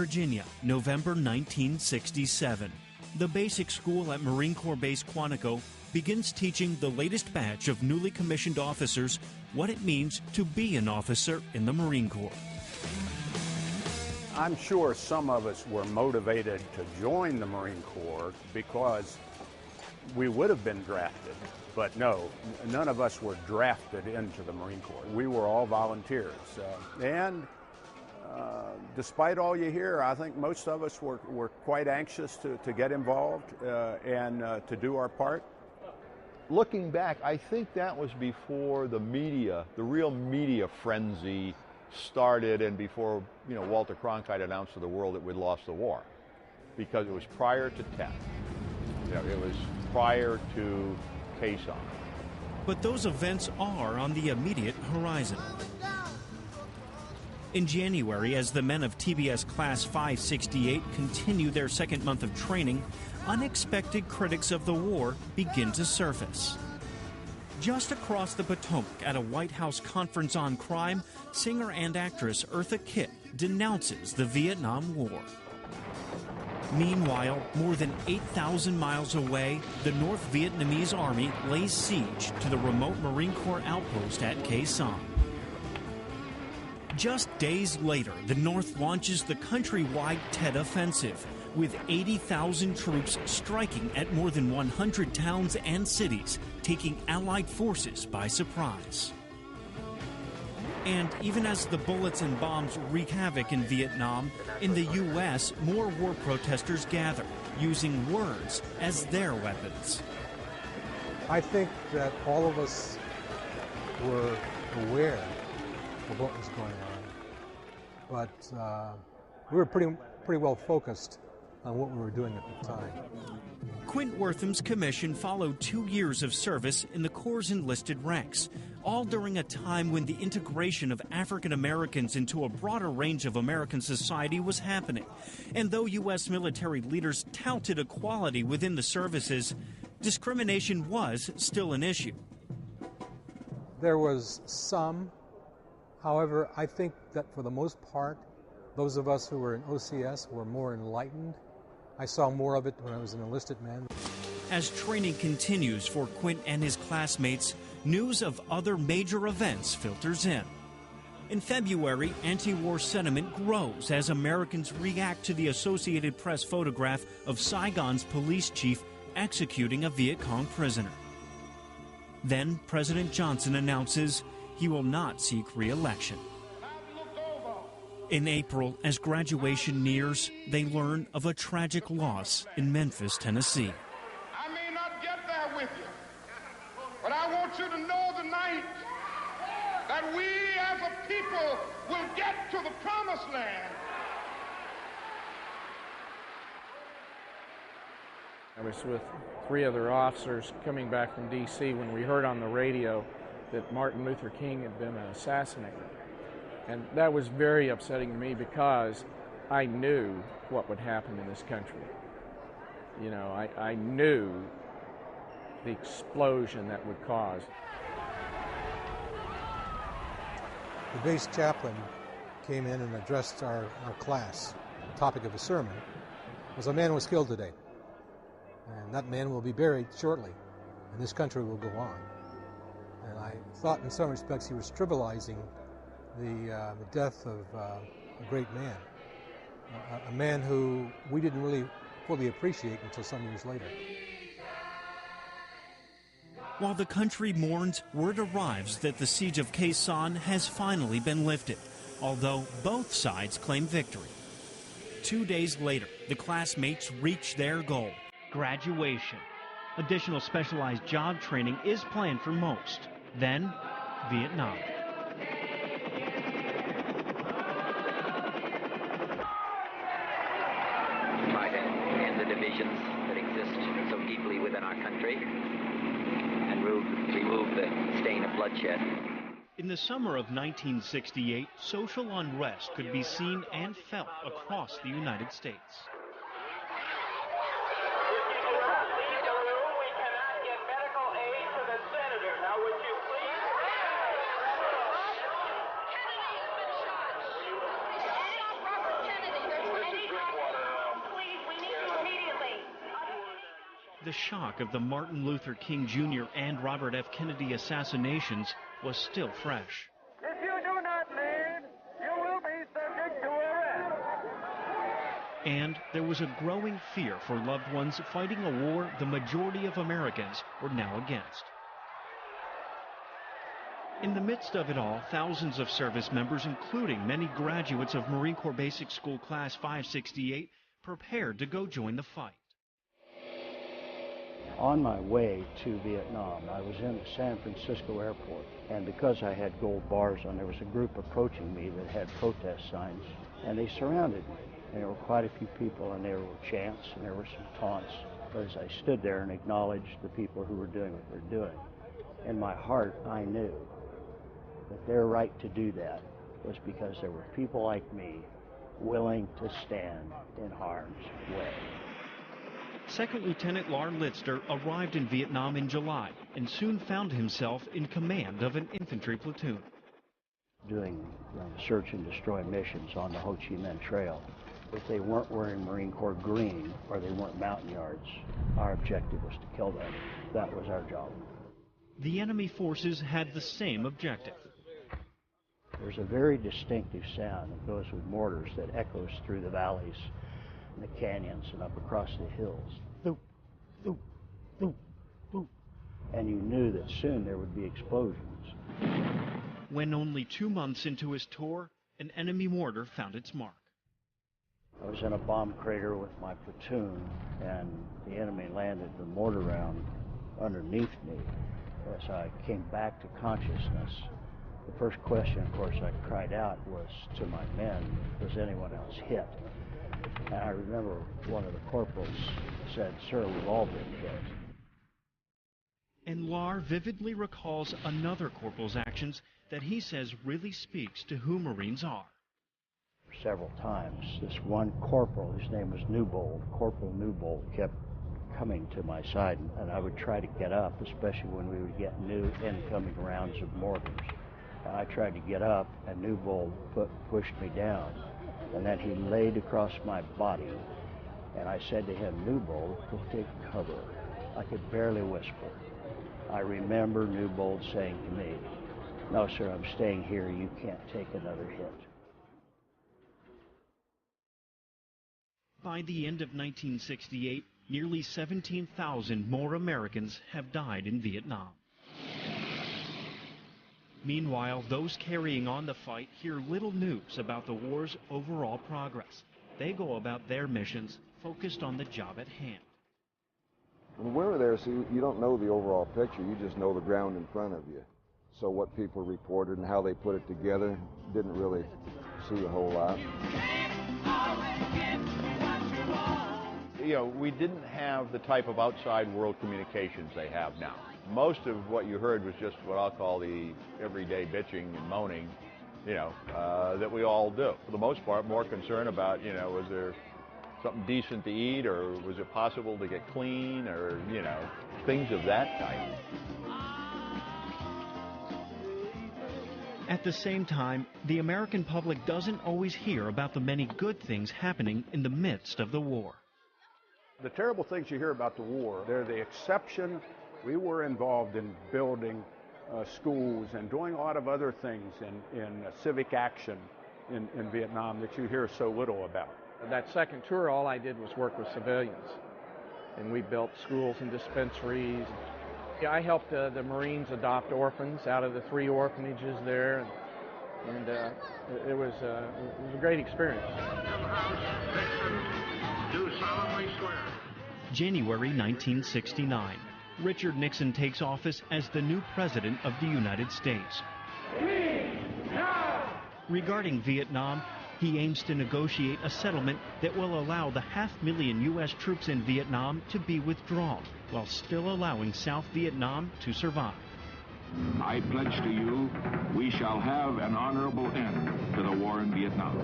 Virginia, November 1967. The basic school at Marine Corps Base Quantico begins teaching the latest batch of newly commissioned officers what it means to be an officer in the Marine Corps. I'm sure some of us were motivated to join the Marine Corps because we would have been drafted, but no, none of us were drafted into the Marine Corps. We were all volunteers. Despite all you hear, I think most of us were quite anxious to get involved and to do our part. Looking back, I think that was before the media, the real media frenzy started, and before Walter Cronkite announced to the world that we'd lost the war, because it was prior to 10. It was prior to Quezon. But those events are on the immediate horizon. In January, as the men of TBS Class 568 continue their second month of training, unexpected critics of the war begin to surface. Just across the Potomac at a White House conference on crime, singer and actress Eartha Kitt denounces the Vietnam War. Meanwhile, more than 8,000 miles away, the North Vietnamese Army lays siege to the remote Marine Corps outpost at Quai Son. Just days later, the North launches the countrywide Tet Offensive, with 80,000 troops striking at more than 100 towns and cities, taking Allied forces by surprise. And even as the bullets and bombs wreak havoc in Vietnam, in the U.S., more war protesters gather, using words as their weapons. I think that all of us were aware of what was going on, but we were pretty well focused on what we were doing at the time. Quint Wortham's commission followed 2 years of service in the Corps' enlisted ranks, all during a time when the integration of African Americans into a broader range of American society was happening. And though U.S. military leaders touted equality within the services, discrimination was still an issue. There was some. However, I think that for the most part, those of us who were in OCS were more enlightened. I saw more of it when I was an enlisted man. As training continues for Quint and his classmates, news of other major events filters in. In February, anti-war sentiment grows as Americans react to the Associated Press photograph of Saigon's police chief executing a Viet Cong prisoner. Then President Johnson announces he will not seek re-election. In April, as graduation nears, they learn of a tragic loss in Memphis, Tennessee. I may not get there with you, but I want you to know tonight that we as a people will get to the promised land. I was with 3 other officers coming back from D.C. when we heard on the radio that Martin Luther King had been assassinated. And that was very upsetting to me because I knew what would happen in this country. I knew the explosion that would cause. The base chaplain came in and addressed our class. The topic of his sermon was a man was killed today. And that man will be buried shortly, and this country will go on. And I thought in some respects he was trivializing the death of a great man, a man who we didn't really fully appreciate until some years later. While the country mourns, word arrives that the siege of Quai Son has finally been lifted, although both sides claim victory. 2 days later, the classmates reach their goal, graduation. Additional specialized job training is planned for most. Then, Vietnam. Fighting in the divisions that exist so deeply within our country and remove the stain of bloodshed. In the summer of 1968, social unrest could be seen and felt across the United States. The shock of the Martin Luther King Jr. and Robert F. Kennedy assassinations was still fresh. If you do not leave, you will be subject to arrest. And there was a growing fear for loved ones fighting a war the majority of Americans were now against. In the midst of it all, thousands of service members, including many graduates of Marine Corps Basic School Class 568, prepared to go join the fight. On my way to Vietnam, I was in the San Francisco airport, and because I had gold bars on, there was a group approaching me that had protest signs, and they surrounded me. And there were quite a few people, and there were chants, and there were some taunts. But as I stood there and acknowledged the people who were doing what they're doing, in my heart, I knew that their right to do that was because there were people like me willing to stand in harm's way. Second Lieutenant Lar Litster arrived in Vietnam in July and soon found himself in command of an infantry platoon. Doing search and destroy missions on the Ho Chi Minh Trail, if they weren't wearing Marine Corps green or they weren't Montagnards, our objective was to kill them. That was our job. The enemy forces had the same objective. There's a very distinctive sound that goes with mortars that echoes through the valleys and the canyons and up across the hills. Boop, boop, boop, boop. And you knew that soon there would be explosions. When only 2 months into his tour, an enemy mortar found its mark. I was in a bomb crater with my platoon, and the enemy landed the mortar round underneath me. As I came back to consciousness, the first question, of course, I cried out was to my men, was anyone else hit? And I remember one of the corporals said, "Sir, we've all been hit." And Lar vividly recalls another corporal's actions that he says really speaks to who Marines are. Several times, this one corporal, his name was Newbold, Corporal Newbold, kept coming to my side, and I would try to get up, especially when we would get new incoming rounds of mortars. And I tried to get up, and Newbold pushed me down, and then he laid across my body, and I said to him, "Newbold, go take cover." I could barely whisper. I remember Newbold saying to me, "No, sir, I'm staying here. You can't take another hit." By the end of 1968, nearly 17,000 more Americans have died in Vietnam. Meanwhile, those carrying on the fight hear little news about the war's overall progress. They go about their missions focused on the job at hand. When we're there, see, you don't know the overall picture. You just know the ground in front of you. So what people reported and how they put it together, didn't really see a whole lot. You know, we didn't have the type of outside world communications they have now. Most of what you heard was just what I'll call the everyday bitching and moaning, you know, that we all do. For the most part, more concerned about, you know, was there something decent to eat, or was it possible to get clean, or, you know, things of that type. At the same time, the American public doesn't always hear about the many good things happening in the midst of the war. The terrible things you hear about the war, they're the exception. We were involved in building schools and doing a lot of other things in civic action in Vietnam that you hear so little about. That second tour, all I did was work with civilians, and we built schools and dispensaries. Yeah, I helped the Marines adopt orphans out of the 3 orphanages there, and it was a great experience. Do solemnly swear. January 1969. Richard Nixon takes office as the new President of the United States. Regarding Vietnam, he aims to negotiate a settlement that will allow the 500,000 U.S. troops in Vietnam to be withdrawn, while still allowing South Vietnam to survive. I pledge to you, we shall have an honorable end to the war in Vietnam.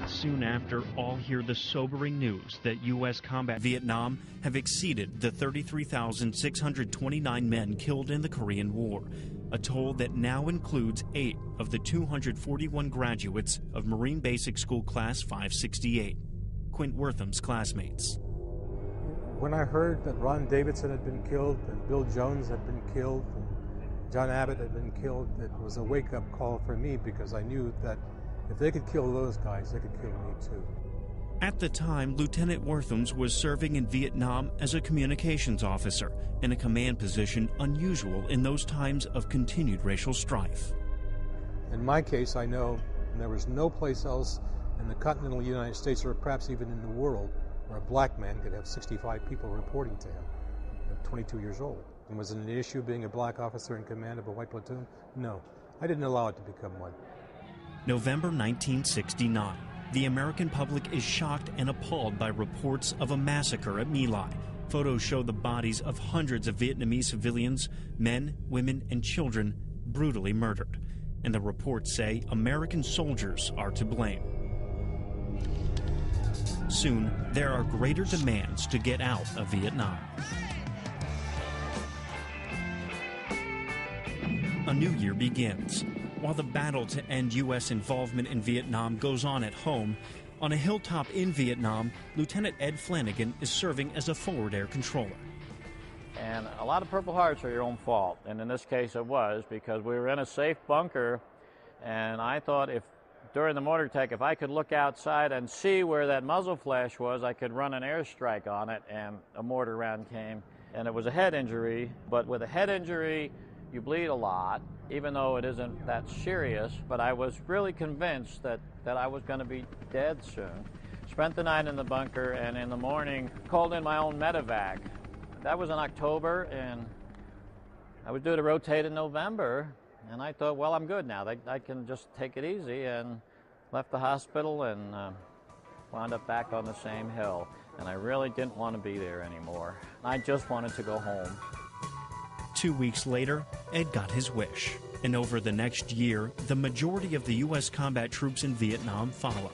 Soon after, all hear the sobering news that U.S. combat Vietnam have exceeded the 33,629 men killed in the Korean War, a toll that now includes 8 of the 241 graduates of Marine Basic School Class 568. Quint Wortham's classmates. When I heard that Ron Davidson had been killed and Bill Jones had been killed and John Abbott had been killed, it was a wake-up call for me, because I knew that if they could kill those guys, they could kill me too. At the time, Lieutenant Worthams was serving in Vietnam as a communications officer in a command position unusual in those times of continued racial strife. In my case, I know there was no place else in the continental United States, or perhaps even in the world, where a black man could have 65 people reporting to him at 22 years old. And was it an issue being a black officer in command of a white platoon? No. I didn't allow it to become one. November 1969. The American public is shocked and appalled by reports of a massacre at My Lai. Photos show the bodies of hundreds of Vietnamese civilians, men, women, and children, brutally murdered. And the reports say American soldiers are to blame. Soon, there are greater demands to get out of Vietnam. A new year begins. While the battle to end U.S. involvement in Vietnam goes on at home, on a hilltop in Vietnam, Lieutenant Ed Flanagan is serving as a forward air controller. And a lot of Purple Hearts are your own fault, and in this case it was, because we were in a safe bunker, and I thought during the mortar attack, if I could look outside and see where that muzzle flash was, I could run an airstrike on it, and a mortar round came. And it was a head injury, but with a head injury, you bleed a lot, even though it isn't that serious. But I was really convinced that I was going to be dead soon. Spent the night in the bunker, and in the morning called in my own medevac. That was in October, and I was due to rotate in November, and I thought, well, I'm good now. I can just take it easy, and left the hospital and wound up back on the same hill. And I really didn't want to be there anymore. I just wanted to go home. 2 weeks later, Ed got his wish. And over the next year, the majority of the U.S. combat troops in Vietnam follow.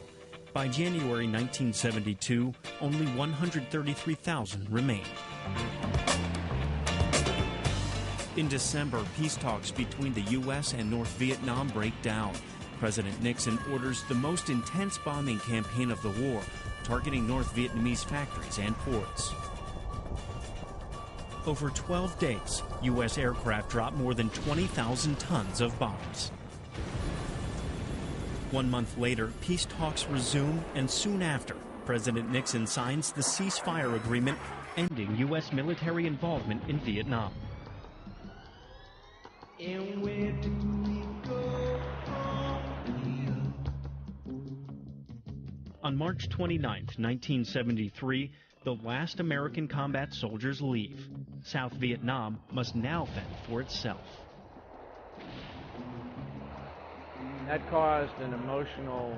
By January 1972, only 133,000 remain. In December, peace talks between the U.S. and North Vietnam break down. President Nixon orders the most intense bombing campaign of the war, targeting North Vietnamese factories and ports. Over 12 days, U.S. aircraft dropped more than 20,000 tons of bombs. 1 month later, peace talks resume, and soon after, President Nixon signs the ceasefire agreement ending U.S. military involvement in Vietnam. And where do we go from here? On March 29, 1973, the last American combat soldiers leave. South Vietnam must now fend for itself. That caused an emotional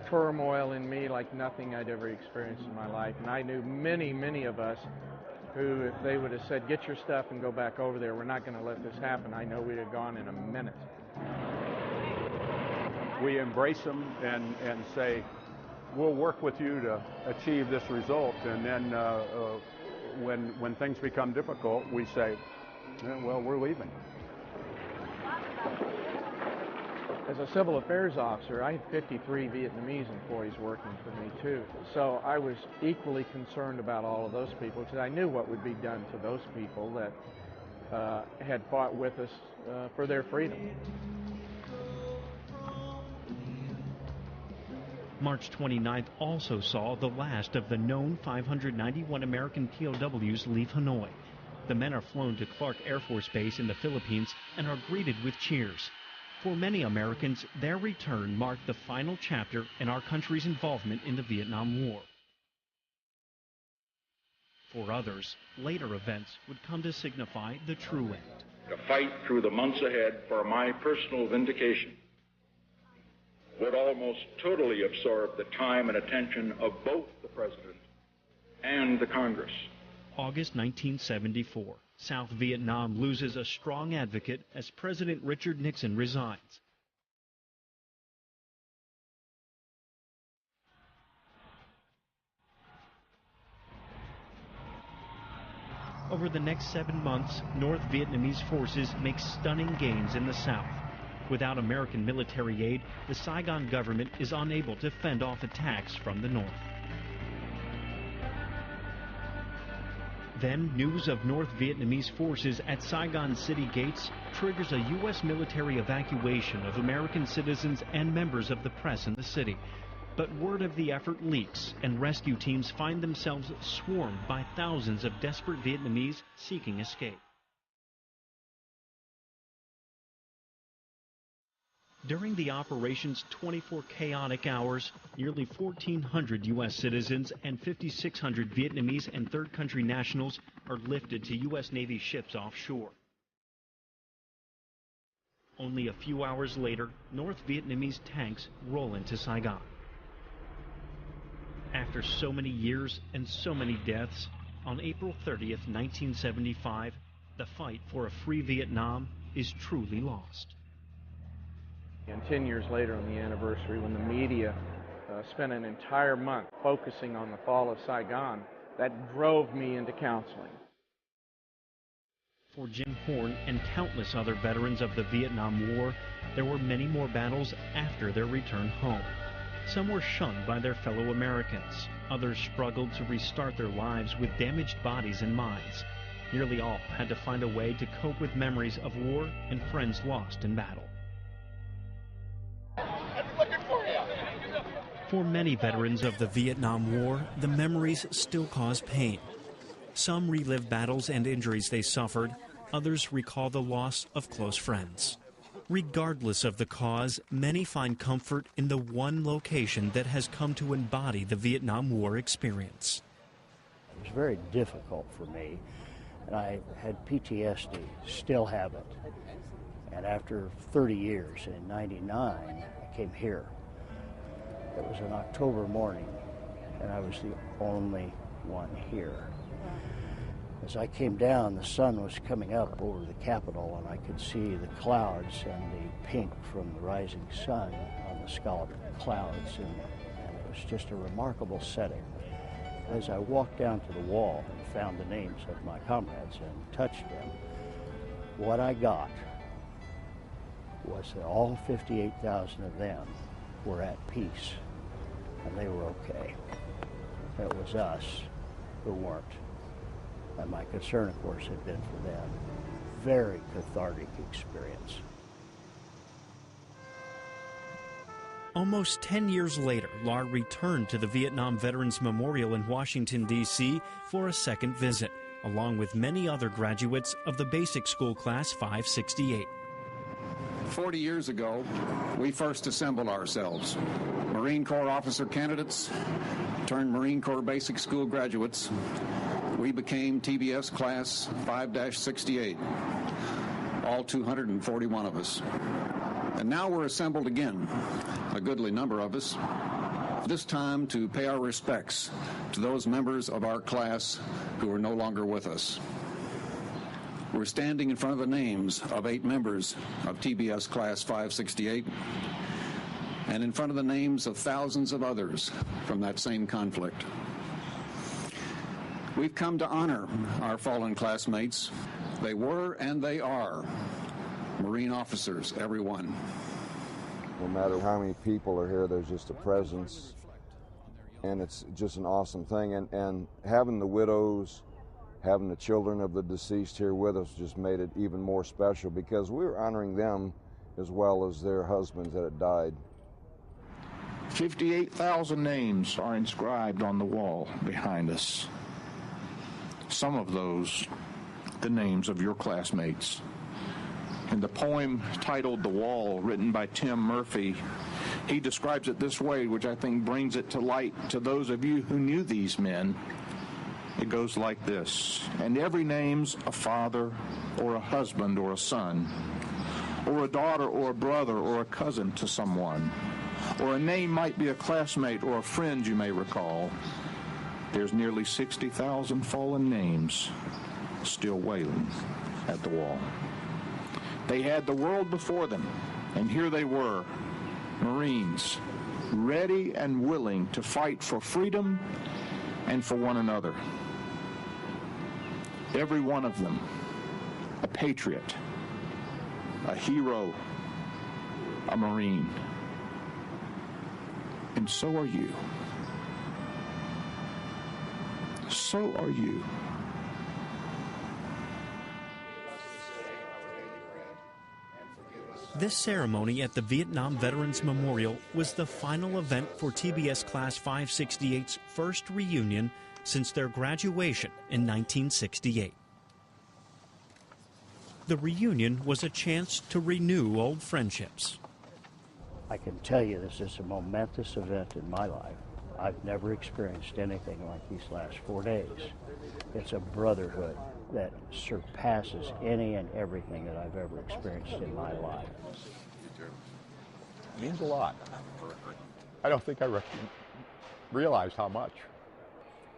turmoil in me like nothing I'd ever experienced in my life. And I knew many, many of us who, if they would have said, get your stuff and go back over there, we're not going to let this happen, I know we'd have gone in a minute. We embrace them and say, we'll work with you to achieve this result. And then when things become difficult, we say, well, we're leaving. As a civil affairs officer, I had 53 Vietnamese employees working for me too. So I was equally concerned about all of those people, because I knew what would be done to those people that had fought with us for their freedom. March 29th also saw the last of the known 591 American POWs leave Hanoi. The men are flown to Clark Air Force Base in the Philippines and are greeted with cheers. For many Americans, their return marked the final chapter in our country's involvement in the Vietnam War. For others, later events would come to signify the true end. To fight through the months ahead for my personal vindication would almost totally absorb the time and attention of both the President and the Congress. August 1974. South Vietnam loses a strong advocate as President Richard Nixon resigns. Over the next 7 months, North Vietnamese forces make stunning gains in the south. Without American military aid, the Saigon government is unable to fend off attacks from the north. Then news of North Vietnamese forces at Saigon city gates triggers a U.S. military evacuation of American citizens and members of the press in the city. But word of the effort leaks, and rescue teams find themselves swarmed by thousands of desperate Vietnamese seeking escape. During the operation's 24 chaotic hours, nearly 1,400 U.S. citizens and 5,600 Vietnamese and third country nationals are lifted to U.S. Navy ships offshore. Only a few hours later, North Vietnamese tanks roll into Saigon. After so many years and so many deaths, on April 30th, 1975, the fight for a free Vietnam is truly lost. And 10 years later on the anniversary, when the media spent an entire month focusing on the fall of Saigon, that drove me into counseling. For Jim Horn and countless other veterans of the Vietnam War, there were many more battles after their return home. Some were shunned by their fellow Americans. Others struggled to restart their lives with damaged bodies and minds. Nearly all had to find a way to cope with memories of war and friends lost in battle. For many veterans of the Vietnam War, the memories still cause pain. Some relive battles and injuries they suffered. Others recall the loss of close friends. Regardless of the cause, many find comfort in the one location that has come to embody the Vietnam War experience. It was very difficult for me, and I had PTSD, still have it. And after 30 years, in '99, I came here. It was an October morning, and I was the only one here. As I came down, the sun was coming up over the Capitol, and I could see the clouds and the pink from the rising sun on the scalloped clouds, and it was just a remarkable setting. As I walked down to the wall and found the names of my comrades and touched them, what I got was that all 58,000 of them were at peace, and they were okay. It was us who weren't. And my concern, of course, had been for them. Very cathartic experience. Almost 10 years later, Lahr returned to the Vietnam Veterans Memorial in Washington, D.C. for a second visit, along with many other graduates of the basic school class 568. 40 years ago, we first assembled ourselves. Marine Corps officer candidates turned Marine Corps basic school graduates. We became TBS class 5-68, all 241 of us. And now we're assembled again, a goodly number of us, this time to pay our respects to those members of our class who are no longer with us. We're standing in front of the names of 8 members of TBS class 568 and in front of the names of thousands of others from that same conflict. We've come to honor our fallen classmates. They were and they are Marine officers, every one. No matter how many people are here, there's just a presence, and it's just an awesome thing. And having the widows, having the children of the deceased here with us just made it even more special, because we were honoring them as well as their husbands that had died. 58,000 names are inscribed on the wall behind us. Some of those, the names of your classmates. In the poem titled "The Wall," written by Tim Murphy, he describes it this way, which I think brings it to light to those of you who knew these men. It goes like this: and every name's a father or a husband or a son, or a daughter or a brother or a cousin to someone, or a name might be a classmate or a friend you may recall. There's nearly 60,000 fallen names still wailing at the wall. They had the world before them, and here they were, Marines, ready and willing to fight for freedom and for one another. Every one of them, a patriot, a hero, a Marine. And so are you. So are you. This ceremony at the Vietnam Veterans Memorial was the final event for TBS Class 568's first reunion since their graduation in 1968. The reunion was a chance to renew old friendships. I can tell you this is a momentous event in my life. I've never experienced anything like these last 4 days. It's a brotherhood that surpasses any and everything that I've ever experienced in my life. It means a lot. I don't think I realized how much.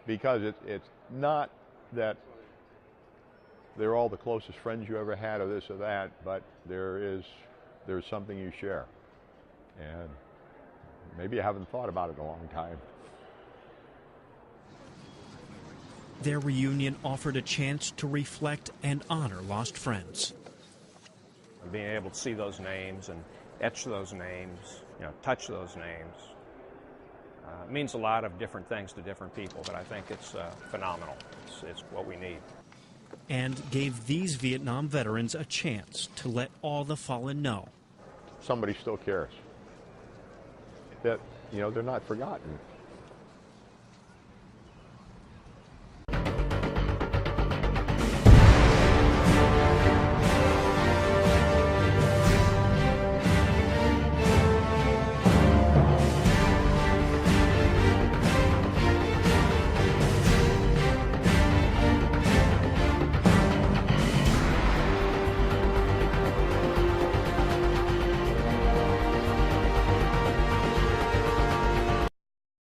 Because it's not that they're all the closest friends you ever had or this or that, but there's something you share. And maybe you haven't thought about it in a long time. Their reunion offered a chance to reflect and honor lost friends. Being able to see those names and etch those names, touch those names, means a lot of different things to different people, but I think it's phenomenal. It's what we need. And gave these Vietnam veterans a chance to let all the fallen know. Somebody still cares. That, they're not forgotten.